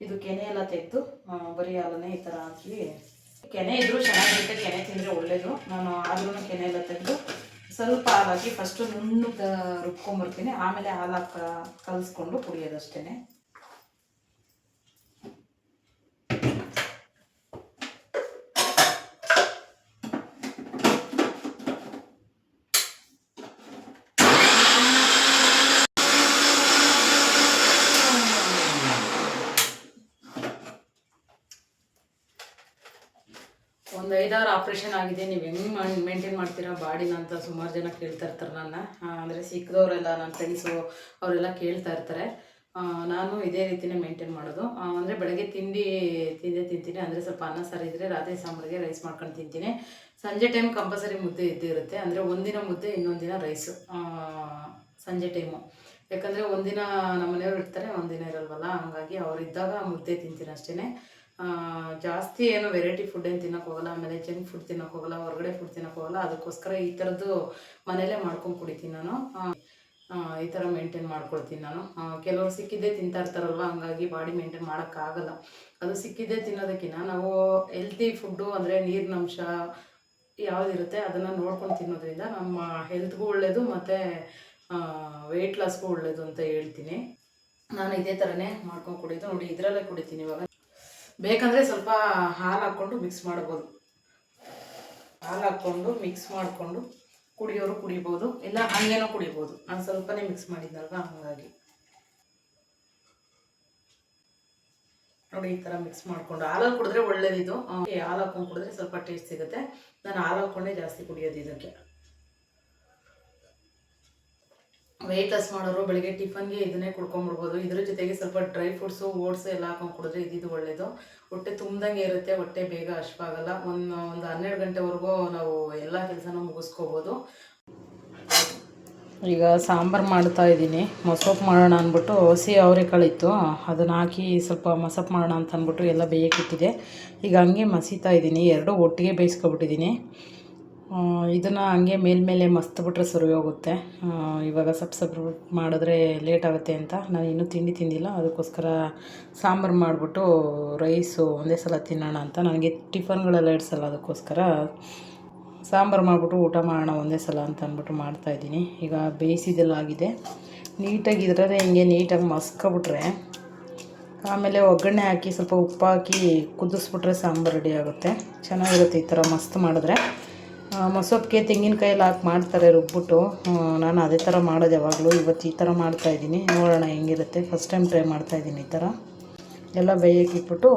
ಇದು ಕೆನೆ ಎಲ್ಲ ತೆಗೆದು ಬರೀ ಹಾಲನ್ನೇ ಈ ಥರ ಹಾಕಿ, ಕೆನೆ ಇದ್ರೂ ಚೆನ್ನಾಗಿರುತ್ತೆ, ಕೆನೆ ತಿಂದರೆ ಒಳ್ಳೆಯದು. ನಾನು ಆದ್ರೂ ಕೆನೆ ಎಲ್ಲ ತೆಗೆದು ಸ್ವಲ್ಪ ಹಾಲು ಹಾಕಿ ಫಸ್ಟು ನುಣ್ಣಗೆ ರುಬ್ಕೊಂಬರ್ತೀನಿ. ಆಮೇಲೆ ಹಾಲು ಕಲಿಸ್ಕೊಂಡು ಕುಡಿಯೋದಷ್ಟೇ. ಒಂದು 5-6 ಆಪ್ರೇಷನ್ ಆಗಿದೆ. ನೀವು ಹೆಂಗೆ ಮೇಂಟೈನ್ ಮಾಡ್ತೀರಾ ಬಾಡಿನ ಅಂತ ಸುಮಾರು ಜನ ಕೇಳ್ತಾ ಇರ್ತಾರೆ ನನ್ನ. ಅಂದರೆ ಸಿಕ್ಕದವರೆಲ್ಲ, ನನ್ನ ಫ್ರೆಂಡ್ಸು ಅವರೆಲ್ಲ ಕೇಳ್ತಾ ಇರ್ತಾರೆ. ನಾನು ಇದೇ ರೀತಿಯೇ ಮೇಂಟೈನ್ ಮಾಡೋದು. ಅಂದರೆ ಬೆಳಗ್ಗೆ ತಿಂತೀನಿ. ಅಂದರೆ ಸ್ವಲ್ಪ ಅನ್ನ ಸಾರು ಇದ್ದರೆ ರಾತ್ರಿ ಸಾಂಬಾರಿಗೆ ರೈಸ್ ಮಾಡ್ಕೊಂಡು ತಿಂತೀನಿ. ಸಂಜೆ ಟೈಮ್ ಕಂಪಲ್ಸರಿ ಮುದ್ದೆ ಇದ್ದೇ ಇರುತ್ತೆ. ಅಂದರೆ ಒಂದಿನ ಮುದ್ದೆ, ಇನ್ನೊಂದು ದಿನ ರೈಸು ಸಂಜೆ ಟೈಮು. ಯಾಕಂದರೆ ಒಂದಿನ ನಮ್ಮ ಮನೆಯವ್ರು ಇರ್ತಾರೆ, ಒಂದಿನ ಇರಲ್ವಲ್ಲ, ಹಂಗಾಗಿ ಅವರಿದ್ದಾಗ ಮುದ್ದೆ ತಿಂತೀನಿ ಅಷ್ಟೇ. ಜಾಸ್ತಿ ಏನೋ ವೆರೈಟಿ ಫುಡ್ ಏನು ತಿನ್ನೋಕ್ಕೋಗಲ್ಲ. ಆಮೇಲೆ ಜಂಕ್ ಫುಡ್ ತಿನ್ನೋಕ್ಕೋಗಲ್ಲ, ಹೊರಗಡೆ ಫುಡ್ ತಿನ್ನೋಕ್ಕೋಗಲ್ಲ. ಅದಕ್ಕೋಸ್ಕರ ಈ ಥರದ್ದು ಮನೆಯಲ್ಲೇ ಮಾಡ್ಕೊಂಡು ಕುಡಿತೀನಿ ನಾನು. ಈ ಥರ ಮೇಂಟೈನ್ ಮಾಡ್ಕೊಳ್ತೀನಿ ನಾನು. ಕೆಲವರು ಸಿಕ್ಕಿದ್ದೇ ತಿಂತಾ ಇರ್ತಾರಲ್ವ, ಹಂಗಾಗಿ ಬಾಡಿ ಮೇಂಟೈನ್ ಮಾಡೋಕ್ಕಾಗಲ್ಲ. ಅದು ಸಿಕ್ಕಿದ್ದೇ ತಿನ್ನೋದಕ್ಕಿಂತ ನಾವು ಹೆಲ್ತಿ ಫುಡ್ಡು, ಅಂದರೆ ನೀರಿನಂಶ ಯಾವುದಿರುತ್ತೆ ಅದನ್ನು ನೋಡ್ಕೊಂಡು ತಿನ್ನೋದ್ರಿಂದ ನಮ್ಮ ಹೆಲ್ತ್ಗೂ ಒಳ್ಳೆಯದು, ಮತ್ತು ವೆಯ್ಟ್ ಲಾಸ್ಗೂ ಒಳ್ಳೆಯದು ಅಂತ ಹೇಳ್ತೀನಿ. ನಾನು ಇದೇ ಥರನೇ ಮಾಡ್ಕೊಂಡು ಕುಡಿಯೋದು. ನೋಡಿ, ಇದರಲ್ಲೇ ಕುಡಿತೀನಿ ಇವಾಗ. ಬೇಕಂದರೆ ಸ್ವಲ್ಪ ಹಾಲು ಹಾಕ್ಕೊಂಡು ಮಿಕ್ಸ್ ಮಾಡ್ಬೋದು. ಹಾಲು ಹಾಕ್ಕೊಂಡು ಮಿಕ್ಸ್ ಮಾಡಿಕೊಂಡು ಕುಡಿಯೋರು ಕುಡಿಬೋದು, ಇಲ್ಲ ಹಂಗೇನೋ ಕುಡಿಬೋದು. ನಾನು ಸ್ವಲ್ಪನೇ ಮಿಕ್ಸ್ ಮಾಡಿದ್ನಲ್ವ, ಹಾಗಾಗಿ ನೋಡಿ ಈ ಥರ ಮಿಕ್ಸ್ ಮಾಡಿಕೊಂಡು ಹಾಲಲ್ಲಿ ಕುಡಿದ್ರೆ ಒಳ್ಳೇದಿದು. ಹಾಲು ಹಾಕ್ಕೊಂಡು ಕುಡಿದ್ರೆ ಸ್ವಲ್ಪ ಟೇಸ್ಟ್ ಸಿಗುತ್ತೆ. ನಾನು ಹಾಲು ಹಾಕ್ಕೊಂಡೇ ಜಾಸ್ತಿ ಕುಡಿಯೋದು ಇದಕ್ಕೆ. ವೆಯ್ಟ್ ಲಾಸ್ ಮಾಡೋರು ಬೆಳಿಗ್ಗೆ ಟಿಫನ್ಗೆ ಇದನ್ನೇ ಕುಡ್ಕೊಂಬಿಡ್ಬೋದು. ಇದ್ರ ಜೊತೆಗೆ ಸ್ವಲ್ಪ ಡ್ರೈ ಫ್ರೂಟ್ಸು, ಓಟ್ಸ್ ಎಲ್ಲ ಹಾಕೊಂಡು ಕುಡಿದ್ರೆ ಇದು ಒಳ್ಳೆಯದು. ಹೊಟ್ಟೆ ತುಂಬ್ದಂಗೆ ಇರುತ್ತೆ, ಹೊಟ್ಟೆ ಬೇಗ ಹಶ್ವಾಗಲ್ಲ. ಒಂದು 12 ಗಂಟೆವರೆಗೂ ನಾವು ಎಲ್ಲ ಕೆಲಸನೂ ಮುಗಿಸ್ಕೋಬೋದು. ಈಗ ಸಾಂಬಾರು ಮಾಡ್ತಾಯಿದ್ದೀನಿ. ಮೊಸಪ್ಪು ಮಾಡೋಣ ಅಂದ್ಬಿಟ್ಟು ಹಸಿ ಅವರೆಕಾಳು ಇತ್ತು, ಅದನ್ನು ಹಾಕಿ ಸ್ವಲ್ಪ ಮೊಸಪ್ಪು ಮಾಡೋಣ ಅಂತ ಅಂದ್ಬಿಟ್ಟು ಎಲ್ಲ ಬೇಯಕ್ಕಿಟ್ಟಿದೆ. ಈಗ ಹಂಗೆ ಮಸೀತಾ ಇದ್ದೀನಿ, ಎರಡೂ ಒಟ್ಟಿಗೆ ಬೇಯಿಸ್ಕೊಬಿಟ್ಟಿದ್ದೀನಿ. ಇದನ್ನು ಹಂಗೆ ಮೇಲ್ಮೇಲೆ ಮಸ್ತ್ ಬಿಟ್ರೆ ಸರಿ ಹೋಗುತ್ತೆ. ಇವಾಗ ಸಪ್ ಮಾಡಿದ್ರೆ ಲೇಟ್ ಆಗುತ್ತೆ ಅಂತ ನಾನು ಇನ್ನೂ ತಿಂಡಿ ತಿಂದಿಲ್ಲ. ಅದಕ್ಕೋಸ್ಕರ ಸಾಂಬಾರು ಮಾಡಿಬಿಟ್ಟು ರೈಸು ಒಂದೇ ಸಲ ತಿನ್ನೋಣ ಅಂತ. ನನಗೆ ಟಿಫನ್ಗಳೆಲ್ಲ ಇಡ್ಸಲ್ಲ, ಅದಕ್ಕೋಸ್ಕರ ಸಾಂಬಾರು ಮಾಡಿಬಿಟ್ಟು ಊಟ ಮಾಡೋಣ ಒಂದೇ ಸಲ ಅಂತ ಅಂದ್ಬಿಟ್ಟು ಮಾಡ್ತಾಯಿದ್ದೀನಿ. ಈಗ ಬೇಯಿಸಿದೆಲ್ಲ ಆಗಿದೆ. ನೀಟಾಗಿ ಇದರಲ್ಲೇ ಹಿಂಗೆ ನೀಟಾಗಿ ಮಸ್ಕೊಬಿಟ್ರೆ ಆಮೇಲೆ ಒಗ್ಗರಣೆ ಹಾಕಿ ಸ್ವಲ್ಪ ಉಪ್ಪು ಹಾಕಿ ಕುದಿಸ್ಬಿಟ್ರೆ ಸಾಂಬಾರು ರೆಡಿ ಆಗುತ್ತೆ. ಚೆನ್ನಾಗಿರುತ್ತೆ ಈ ಥರ ಮಸ್ತ್ ಮಾಡಿದ್ರೆ. ಮೊಸಪ್ಪಿಗೆ ತೆಂಗಿನಕಾಯಿ ಎಲ್ಲ ಹಾಕಿ ಮಾಡ್ತಾರೆ ರುಬ್ಬಿಟ್ಟು. ನಾನು ಅದೇ ಥರ ಮಾಡೋದು ಯಾವಾಗಲೂ. ಇವತ್ತು ಈ ಥರ ಮಾಡ್ತಾಯಿದ್ದೀನಿ, ನೋಡೋಣ ಹೆಂಗಿರುತ್ತೆ. ಫಸ್ಟ್ ಟೈಮ್ ಟ್ರೈ ಮಾಡ್ತಾಯಿದ್ದೀನಿ ಈ ಥರ. ಎಲ್ಲ ಬೇಯಕ್ಕೆ ಇಟ್ಬಿಟ್ಟು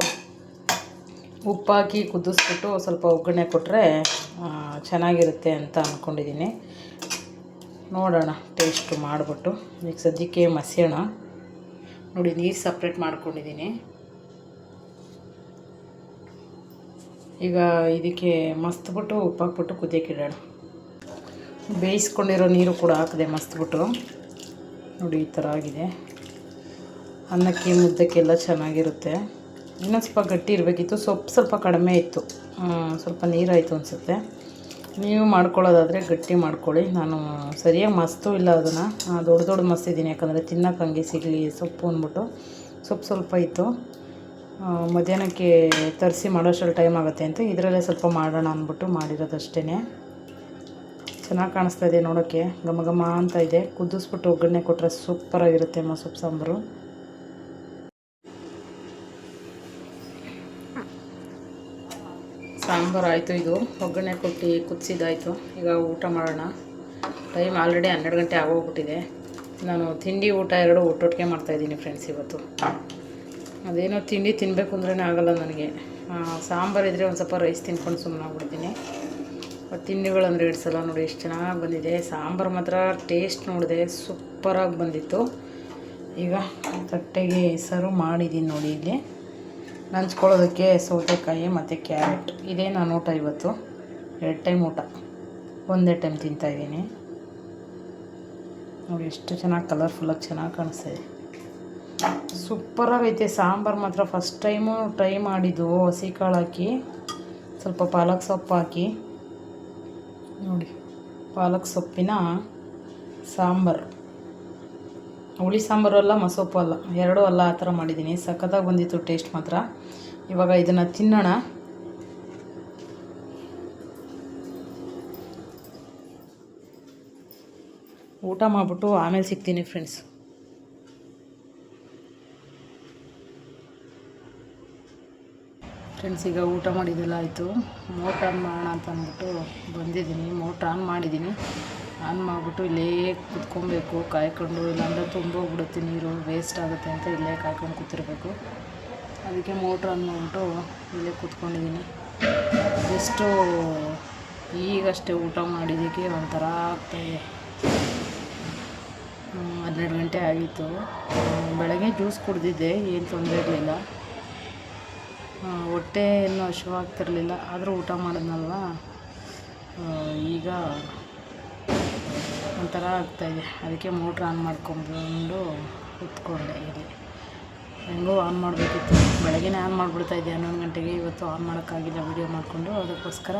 ಉಪ್ಪು ಹಾಕಿ ಕುದಿಸ್ಬಿಟ್ಟು ಸ್ವಲ್ಪ ಒಗ್ಗರಣೆ ಕೊಟ್ಟರೆ ಚೆನ್ನಾಗಿರುತ್ತೆ ಅಂತ ಅಂದ್ಕೊಂಡಿದ್ದೀನಿ. ನೋಡೋಣ ಟೇಸ್ಟು ಮಾಡಿಬಿಟ್ಟು. ಈಗ ಸದ್ಯಕ್ಕೆ ಮಸಿಯೋಣ. ನೋಡಿ ನೀರು ಸಪ್ರೇಟ್ ಮಾಡ್ಕೊಂಡಿದ್ದೀನಿ. ಈಗ ಇದಕ್ಕೆ ಮಸ್ತ್ಬಿಟ್ಟು ಉಪ್ಪು ಹಾಕ್ಬಿಟ್ಟು ಕುದಿಯೋಕೆ ಇಡೋಣ. ಬೇಯಿಸ್ಕೊಂಡಿರೋ ನೀರು ಕೂಡ ಹಾಕಿದೆ ಮಸ್ತ್ಬಿಟ್ಟು. ನೋಡಿ ಈ ಥರ ಆಗಿದೆ. ಅನ್ನಕ್ಕೆ ಮುದ್ದಕ್ಕೆಲ್ಲ ಚೆನ್ನಾಗಿರುತ್ತೆ. ಇನ್ನೊಂದು ಸ್ವಲ್ಪ ಗಟ್ಟಿ ಇರಬೇಕಿತ್ತು, ಸೊಪ್ಪು ಸ್ವಲ್ಪ ಕಡಿಮೆ ಇತ್ತು, ಸ್ವಲ್ಪ ನೀರಾಯಿತು ಅನಿಸುತ್ತೆ. ನೀವು ಮಾಡ್ಕೊಳ್ಳೋದಾದರೆ ಗಟ್ಟಿ ಮಾಡ್ಕೊಳ್ಳಿ. ನಾನು ಸರಿಯಾಗಿ ಮಸ್ತು ಇಲ್ಲ ಅದನ್ನು, ದೊಡ್ಡ ದೊಡ್ಡ ಮಸ್ತಿದ್ದೀನಿ, ಯಾಕಂದರೆ ತಿನ್ನೋಕೆ ಹಂಗೆ ಸಿಗಲಿ ಸೊಪ್ಪು ಅಂದ್ಬಿಟ್ಟು. ಸೊಪ್ಪು ಸ್ವಲ್ಪ ಇತ್ತು, ಮಧ್ಯಾಹ್ನಕ್ಕೆ ತರಿಸಿ ಮಾಡೋಷ್ಟರಲ್ಲಿ ಟೈಮ್ ಆಗುತ್ತೆ ಅಂತ ಇದರಲ್ಲೇ ಸ್ವಲ್ಪ ಮಾಡೋಣ ಅಂದ್ಬಿಟ್ಟು ಮಾಡಿರೋದಷ್ಟೇ. ಚೆನ್ನಾಗಿ ಕಾಣಿಸ್ತಾ ಇದೆ ನೋಡೋಕ್ಕೆ, ಘಮ ಘಮ ಅಂತ ಇದೆ. ಕುದಿಸ್ಬಿಟ್ಟು ಒಗ್ಗರಣೆ ಕೊಟ್ಟರೆ ಸೂಪರಾಗಿರುತ್ತೆ ಸೊಪ್ಪು ಸಾಂಬಾರು. ಸಾಂಬಾರು ಆಯಿತು, ಇದು ಒಗ್ಗರಣೆ ಕೊಟ್ಟು ಕುದಿಸಿದಾಯಿತು. ಈಗ ಊಟ ಮಾಡೋಣ. ಟೈಮ್ ಆಲ್ರೆಡಿ 12 ಗಂಟೆ ಆಗೋಗ್ಬಿಟ್ಟಿದೆ. ನಾನು ತಿಂಡಿ ಊಟ ಎರಡು ಒಟ್ಟೊಟ್ಟಿಗೆ ಮಾಡ್ತಾಯಿದ್ದೀನಿ ಫ್ರೆಂಡ್ಸ್ ಇವತ್ತು. ಅದೇನೋ ತಿಂಡಿ ತಿನ್ನಬೇಕು ಅಂದ್ರೇ ಆಗೋಲ್ಲ ನನಗೆ. ಸಾಂಬಾರು ಇದ್ದರೆ ಒಂದು ಸ್ವಲ್ಪ ರೈಸ್ ತಿನ್ಕೊಂಡು ಸುಮ್ಮನೆ ಆಗ್ಬಿಡ್ತೀನಿ. ತಿಂಡಿಗಳಂದರೆ ಇಡ್ಸಲ್ಲ. ನೋಡಿ ಎಷ್ಟು ಚೆನ್ನಾಗಿ ಬಂದಿದೆ ಸಾಂಬಾರು ಮಾತ್ರ. ಟೇಸ್ಟ್ ನೋಡಿದೆ ಸೂಪರಾಗಿ ಬಂದಿತ್ತು. ಈಗ ತಟ್ಟೆಗೆ ಸರ್ವ್ ಮಾಡಿದ್ದೀನಿ ನೋಡಿ. ಇಲ್ಲಿ ನಂಚ್ಕೊಳ್ಳೋದಕ್ಕೆ ಸೌತೆಕಾಯಿ ಮತ್ತು ಕ್ಯಾರೆಟ್. ಇದೇ ನಾನು ಊಟ ಇವತ್ತು. 2 ಟೈಮ್ ಊಟ, ಒಂದೇ ಟೈಮ್ ತಿಂತಾಯಿದ್ದೀನಿ. ನೋಡಿ ಎಷ್ಟು ಚೆನ್ನಾಗಿ ಕಲರ್ಫುಲ್ಲಾಗಿ ಚೆನ್ನಾಗಿ ಕಾಣಿಸ್ತಾಯಿದೆ. ಸೂಪರಾಗೈತೆ ಸಾಂಬಾರು ಮಾತ್ರ. ಫಸ್ಟ್ ಟೈಮು ಟ್ರೈ ಮಾಡಿದ್ದು ಹಸಿ ಕಾಳು ಹಾಕಿ, ಸ್ವಲ್ಪ ಪಾಲಕ್ ಸೊಪ್ಪು ಹಾಕಿ. ನೋಡಿ ಪಾಲಕ್ ಸೊಪ್ಪಿನ ಸಾಂಬಾರು. ಹುಳಿ ಸಾಂಬಾರು ಅಲ್ಲ, ಮಸೊಪ್ಪು ಅಲ್ಲ, ಎರಡೂ ಅಲ್ಲ, ಆ ಥರ ಮಾಡಿದ್ದೀನಿ. ಸಖತ್ತಾಗಿ ಬಂದಿತ್ತು ಟೇಸ್ಟ್ ಮಾತ್ರ. ಇವಾಗ ಇದನ್ನು ತಿನ್ನೋಣ. ಊಟ ಮಾಡಿಬಿಟ್ಟು ಆಮೇಲೆ ಸಿಗ್ತೀನಿ ಫ್ರೆಂಡ್ಸ್. ಈಗ ಊಟ ಮಾಡಿದ್ದೆಲ್ಲ ಆಯಿತು. ಮೋಟ್ರ್ ಆನ್ ಮಾಡೋಣ ಅಂತ ಅಂದ್ಬಿಟ್ಟು ಬಂದಿದ್ದೀನಿ. ಮೋಟ್ರ್ ಆನ್ ಮಾಡಿದ್ದೀನಿ. ಆನ್ ಮಾಡಿಬಿಟ್ಟು ಇಲ್ಲೇ ಕುತ್ಕೊಬೇಕು ಕಾಯ್ಕೊಂಡು, ಇಲ್ಲಾಂದರೆ ತುಂಬೋಗ್ಬಿಡುತ್ತೆ, ನೀರು ವೇಸ್ಟ್ ಆಗುತ್ತೆ ಅಂತ ಇಲ್ಲೇ ಕಾಯ್ಕೊಂಡು ಕೂತಿರ್ಬೇಕು. ಅದಕ್ಕೆ ಮೋಟ್ರ್ ಆನ್ ಮಾಡಿಬಿಟ್ಟು ಇಲ್ಲೇ ಕೂತ್ಕೊಂಡಿದ್ದೀನಿ. ಎಷ್ಟು ಈಗಷ್ಟೇ ಊಟ ಮಾಡಿದ್ದಕ್ಕೆ ಒಂಥರ ಆಗ್ತಾಯಿದೆ. 12 ಗಂಟೆ ಆಗಿತ್ತು. ಬೆಳಗ್ಗೆ ಜ್ಯೂಸ್ ಕುಡಿದಿದ್ದೆ, ಏನು ತೊಂದರೆ ಇರಲಿಲ್ಲ. ಹೊಟ್ಟೆ ಏನೂ ಹಸಿವಾಗ್ತಿರ್ಲಿಲ್ಲ, ಆದರೂ ಊಟ ಮಾಡಿದ್ನಲ್ವ, ಈಗ ಒಂಥರ ಆಗ್ತಾಯಿದೆ. ಅದಕ್ಕೆ ಮೋಟ್ರ್ ಆನ್ ಮಾಡ್ಕೊಂಡು ಕೂತ್ಕೊಂಡೆ. ಇಲ್ಲಿ ಹೆಂಗೋ ಆನ್ ಮಾಡಬೇಕಿತ್ತು, ಬೆಳಗ್ಗೆ ಆನ್ ಮಾಡಿಬಿಡ್ತಾಯಿದ್ದೆ 11 ಗಂಟೆಗೆ. ಇವತ್ತು ಆನ್ ಮಾಡೋಕ್ಕಾಗಿಲ್ಲ ವೀಡಿಯೋ ಮಾಡಿಕೊಂಡು, ಅದಕ್ಕೋಸ್ಕರ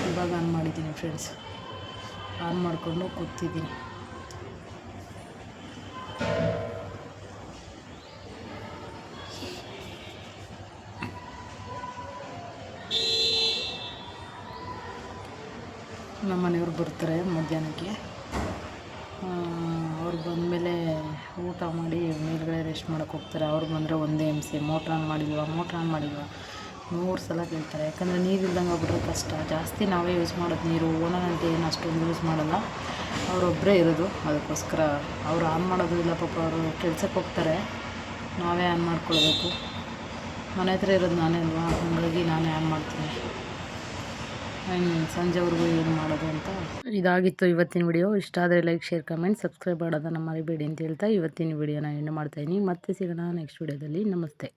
ಇವಾಗ ಆನ್ ಮಾಡಿದ್ದೀನಿ ಫ್ರೆಂಡ್ಸ್. ಆನ್ ಮಾಡಿಕೊಂಡು ಕೂತಿದ್ದೀನಿ. ನಮ್ಮ ಮನೆಯವ್ರು ಬರ್ತಾರೆ ಮಧ್ಯಾಹ್ನಕ್ಕೆ. ಅವ್ರು ಬಂದಮೇಲೆ ಊಟ ಮಾಡಿ ಮೇಲ್ಗಡೆ ರೆಸ್ಟ್ ಮಾಡೋಕ್ಕೆ ಹೋಗ್ತಾರೆ. ಅವ್ರು ಬಂದರೆ ಒಂದೇ ಹಿಂಸೆ. ಮೋಟ್ರ್ ಆನ್ ಮಾಡಿಲ್ವಾ 100 ಸಲ ಕೇಳ್ತಾರೆ. ಯಾಕಂದರೆ ನೀರು ಇಲ್ದಂಗೆ ಆಗ್ಬಿಟ್ರೆ ಕಷ್ಟ. ಜಾಸ್ತಿ ನಾವೇ ಯೂಸ್ ಮಾಡೋದು ನೀರು. ಓನನಂತೆ ಏನು ಅಷ್ಟೊಂದು ಯೂಸ್ ಮಾಡಲ್ಲ, ಅವರೊಬ್ಬರೇ ಇರೋದು. ಅದಕ್ಕೋಸ್ಕರ ಅವ್ರು ಆನ್ ಮಾಡೋದು ಇಲ್ಲ ಪಾಪ. ಅವರು ಕೆಲ್ಸಕ್ಕೆ ಹೋಗ್ತಾರೆ, ನಾವೇ ಆನ್ ಮಾಡ್ಕೊಳ್ಬೇಕು. ಮನೆ ಹತ್ರ ಇರೋದು ನಾನೇ ಅಲ್ವಾ, ಹಾಗಾಗಿ ನಾನೇ ಆನ್ ಮಾಡ್ತೀನಿ. ಸಂಜೆವರೆಗೂ ಏನು ಮಾಡೋದು ಅಂತ. ಇದಾಗಿತ್ತು ಇವತ್ತಿನ ವಿಡಿಯೋ. ಇಷ್ಟ ಆದರೆ ಲೈಕ್, ಶೇರ್, ಕಮೆಂಟ್, ಸಬ್ಸ್ಕ್ರೈಬ್ ಮಾಡೋದನ್ನು ಮರಿಬೇಡಿ ಅಂತ ಹೇಳ್ತಾ ಇವತ್ತಿನ ವಿಡಿಯೋನ ಎಂಡ್ ಮಾಡ್ತಾಯಿದ್ದೀನಿ. ಮತ್ತೆ ಸಿಗೋಣ ನೆಕ್ಸ್ಟ್ ವಿಡಿಯೋದಲ್ಲಿ. ನಮಸ್ತೆ.